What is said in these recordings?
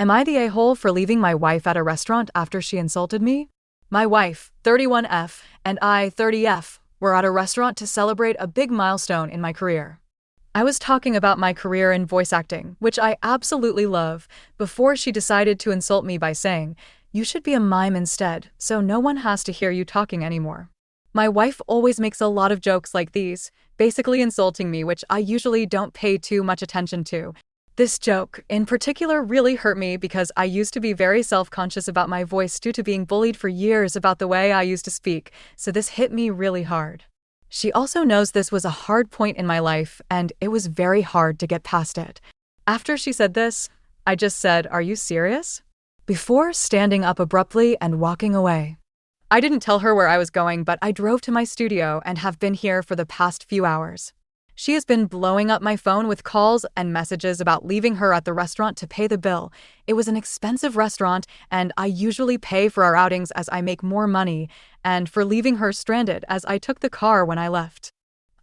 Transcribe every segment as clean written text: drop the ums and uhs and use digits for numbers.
Am I the a-hole for leaving my wife at a restaurant after she insulted me? My wife, 31F, and I, 30F, were at a restaurant to celebrate a big milestone in my career. I was talking about my career in voice acting, which I absolutely love, before she decided to insult me by saying, "You should be a mime instead, so no one has to hear you talking anymore." My wife always makes a lot of jokes like these, basically insulting me, which I usually don't pay too much attention to. This joke, in particular, really hurt me because I used to be very self-conscious about my voice due to being bullied for years about the way I used to speak, so this hit me really hard. She also knows this was a hard point in my life, and it was very hard to get past it. After she said this, I just said, "Are you serious?" before standing up abruptly and walking away. I didn't tell her where I was going, but I drove to my studio and have been here for the past few hours. She has been blowing up my phone with calls and messages about leaving her at the restaurant to pay the bill. It was an expensive restaurant, and I usually pay for our outings as I make more money, and for leaving her stranded as I took the car when I left.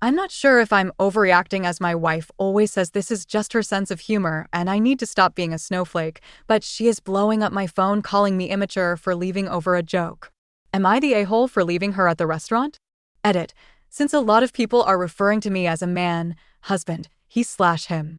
I'm not sure if I'm overreacting, as my wife always says this is just her sense of humor and I need to stop being a snowflake, but she is blowing up my phone calling me immature for leaving over a joke. Am I the a-hole for leaving her at the restaurant? Edit. Since a lot of people are referring to me as a man, husband, he/him.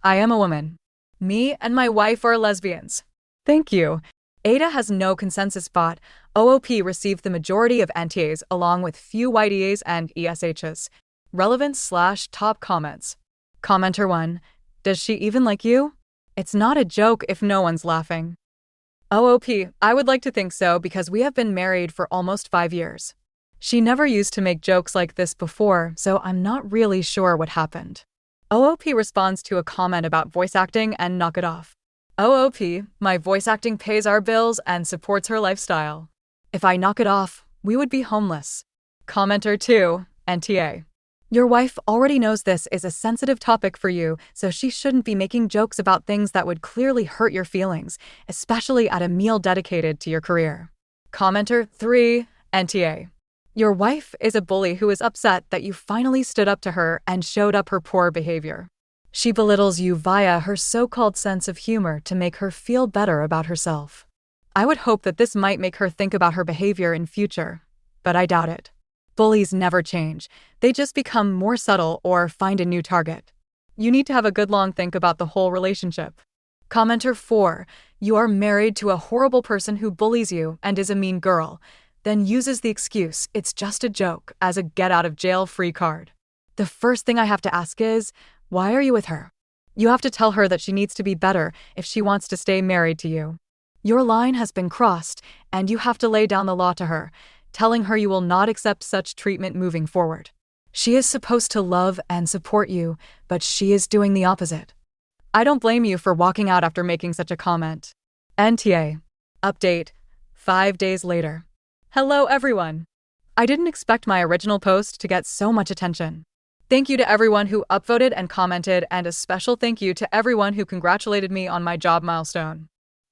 I am a woman. Me and my wife are lesbians. Thank you. AITA has no consensus bot. OOP received the majority of NTAs along with few YDAs and ESHs. Relevant/top comments. Commenter 1. Does she even like you? It's not a joke if no one's laughing. OOP, I would like to think so because we have been married for almost 5 years. She never used to make jokes like this before, so I'm not really sure what happened. OOP responds to a comment about voice acting and knock it off. OOP, my voice acting pays our bills and supports her lifestyle. If I knock it off, we would be homeless. Commenter 2, NTA. Your wife already knows this is a sensitive topic for you, so she shouldn't be making jokes about things that would clearly hurt your feelings, especially at a meal dedicated to your career. Commenter 3, NTA. Your wife is a bully who is upset that you finally stood up to her and showed up her poor behavior. She belittles you via her so-called sense of humor to make her feel better about herself. I would hope that this might make her think about her behavior in future, but I doubt it. Bullies never change. They just become more subtle or find a new target. You need to have a good long think about the whole relationship. Commenter 4. You are married to a horrible person who bullies you and is a mean girl, then uses the excuse, "It's just a joke," as a get-out-of-jail-free card. The first thing I have to ask is, why are you with her? You have to tell her that she needs to be better if she wants to stay married to you. Your line has been crossed, and you have to lay down the law to her, telling her you will not accept such treatment moving forward. She is supposed to love and support you, but she is doing the opposite. I don't blame you for walking out after making such a comment. NTA. Update. 5 days later. Hello everyone. I didn't expect my original post to get so much attention. Thank you to everyone who upvoted and commented, and a special thank you to everyone who congratulated me on my job milestone.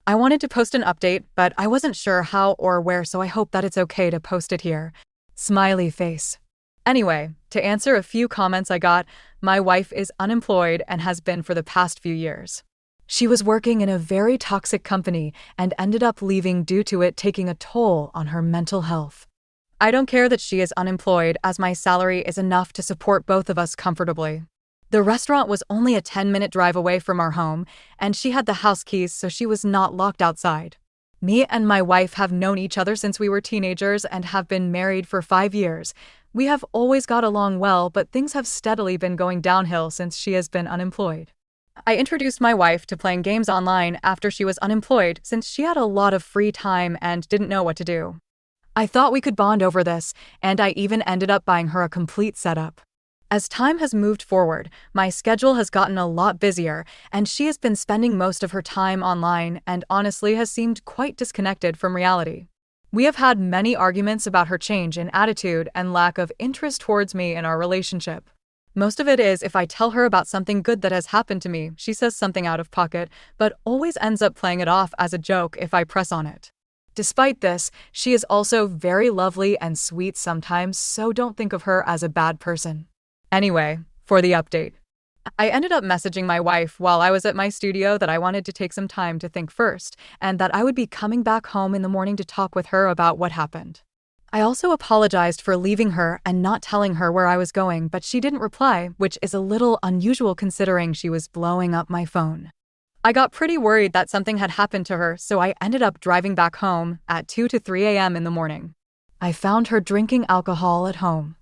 I wanted to post an update, but I wasn't sure how or where, so I hope that it's okay to post it here. Smiley face. Anyway, to answer a few comments I got, my wife is unemployed and has been for the past few years. She was working in a very toxic company and ended up leaving due to it taking a toll on her mental health. I don't care that she is unemployed, as my salary is enough to support both of us comfortably. The restaurant was only a 10-minute drive away from our home, and she had the house keys, so she was not locked outside. Me and my wife have known each other since we were teenagers and have been married for 5 years. We have always got along well, but things have steadily been going downhill since she has been unemployed. I introduced my wife to playing games online after she was unemployed, since she had a lot of free time and didn't know what to do. I thought we could bond over this, and I even ended up buying her a complete setup. As time has moved forward, my schedule has gotten a lot busier, and she has been spending most of her time online and honestly has seemed quite disconnected from reality. We have had many arguments about her change in attitude and lack of interest towards me in our relationship. Most of it is if I tell her about something good that has happened to me, she says something out of pocket, but always ends up playing it off as a joke if I press on it. Despite this, she is also very lovely and sweet sometimes, so don't think of her as a bad person. Anyway, for the update. I ended up messaging my wife while I was at my studio that I wanted to take some time to think first, and that I would be coming back home in the morning to talk with her about what happened. I also apologized for leaving her and not telling her where I was going, but she didn't reply, which is a little unusual considering she was blowing up my phone. I got pretty worried that something had happened to her, so I ended up driving back home at 2 to 3 a.m. in the morning. I found her drinking alcohol at home.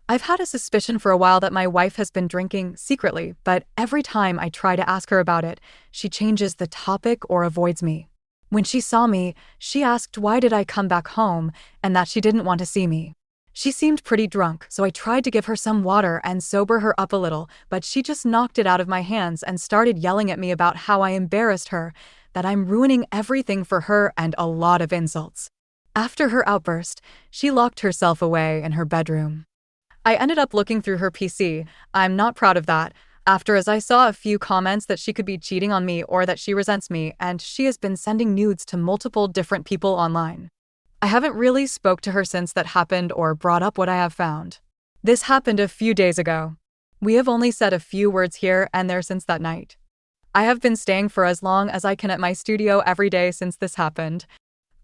I've had a suspicion for a while that my wife has been drinking secretly, but every time I try to ask her about it, she changes the topic or avoids me. When she saw me, she asked why did I come back home and that she didn't want to see me. She seemed pretty drunk, so I tried to give her some water and sober her up a little, but she just knocked it out of my hands and started yelling at me about how I embarrassed her, that I'm ruining everything for her, and a lot of insults. After her outburst, she locked herself away in her bedroom. I ended up looking through her PC. I'm not proud of that, as I saw a few comments that she could be cheating on me or that she resents me, and she has been sending nudes to multiple different people online. I haven't really spoke to her since that happened or brought up what I have found. This happened a few days ago. We have only said a few words here and there since that night. I have been staying for as long as I can at my studio every day since this happened.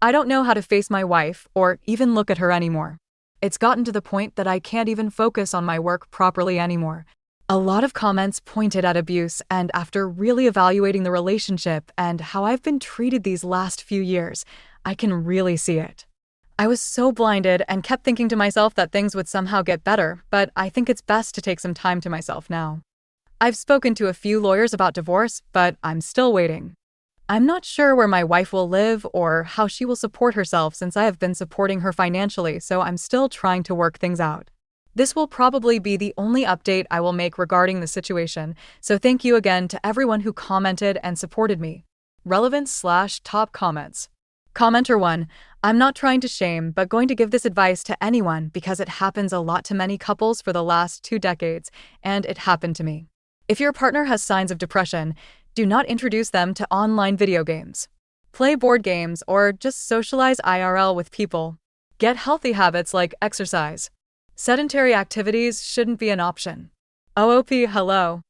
I don't know how to face my wife or even look at her anymore. It's gotten to the point that I can't even focus on my work properly anymore. A lot of comments pointed at abuse, and after really evaluating the relationship and how I've been treated these last few years, I can really see it. I was so blinded and kept thinking to myself that things would somehow get better, but I think it's best to take some time to myself now. I've spoken to a few lawyers about divorce, but I'm still waiting. I'm not sure where my wife will live or how she will support herself since I have been supporting her financially, so I'm still trying to work things out. This will probably be the only update I will make regarding the situation, so thank you again to everyone who commented and supported me. Relevance/top comments. Commenter 1. I'm not trying to shame, but going to give this advice to anyone because it happens a lot to many couples for the last 2 decades, and it happened to me. If your partner has signs of depression, do not introduce them to online video games. Play board games or just socialize IRL with people. Get healthy habits like exercise. Sedentary activities shouldn't be an option. OOP, hello.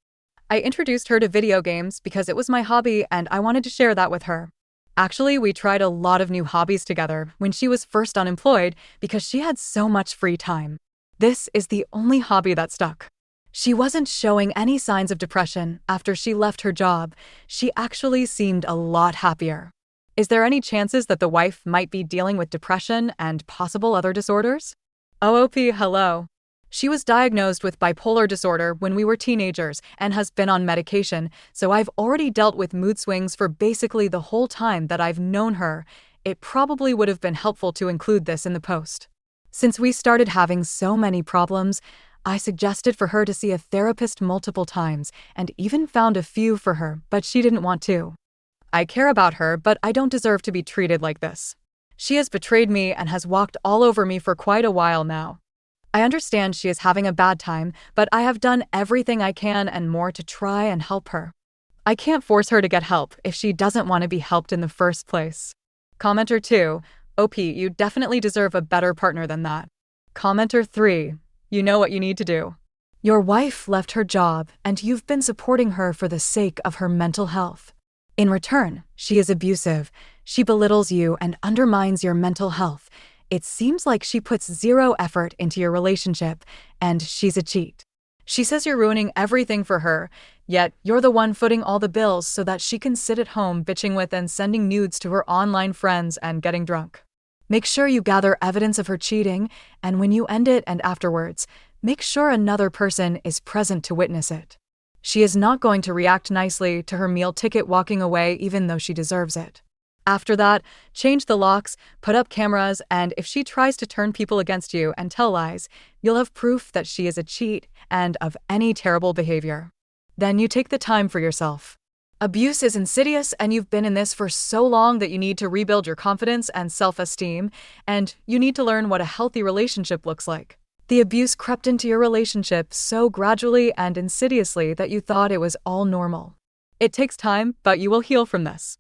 I introduced her to video games because it was my hobby and I wanted to share that with her. Actually, we tried a lot of new hobbies together when she was first unemployed because she had so much free time. This is the only hobby that stuck. She wasn't showing any signs of depression after she left her job. She actually seemed a lot happier. Is there any chances that the wife might be dealing with depression and possible other disorders? OOP, hello. She was diagnosed with bipolar disorder when we were teenagers and has been on medication, so I've already dealt with mood swings for basically the whole time that I've known her. It probably would have been helpful to include this in the post. Since we started having so many problems, I suggested for her to see a therapist multiple times and even found a few for her, but she didn't want to. I care about her, but I don't deserve to be treated like this. She has betrayed me and has walked all over me for quite a while now. I understand she is having a bad time, but I have done everything I can and more to try and help her. I can't force her to get help if she doesn't want to be helped in the first place. Commenter 2. OP, you definitely deserve a better partner than that. Commenter 3. You know what you need to do. Your wife left her job and you've been supporting her for the sake of her mental health. In return, she is abusive. She belittles you and undermines your mental health. It seems like she puts zero effort into your relationship, and she's a cheat. She says you're ruining everything for her, yet you're the one footing all the bills so that she can sit at home bitching with and sending nudes to her online friends and getting drunk. Make sure you gather evidence of her cheating, and when you end it and afterwards, make sure another person is present to witness it. She is not going to react nicely to her meal ticket walking away even though she deserves it. After that, change the locks, put up cameras, and if she tries to turn people against you and tell lies, you'll have proof that she is a cheat and of any terrible behavior. Then you take the time for yourself. Abuse is insidious, and you've been in this for so long that you need to rebuild your confidence and self-esteem, and you need to learn what a healthy relationship looks like. The abuse crept into your relationship so gradually and insidiously that you thought it was all normal. It takes time, but you will heal from this.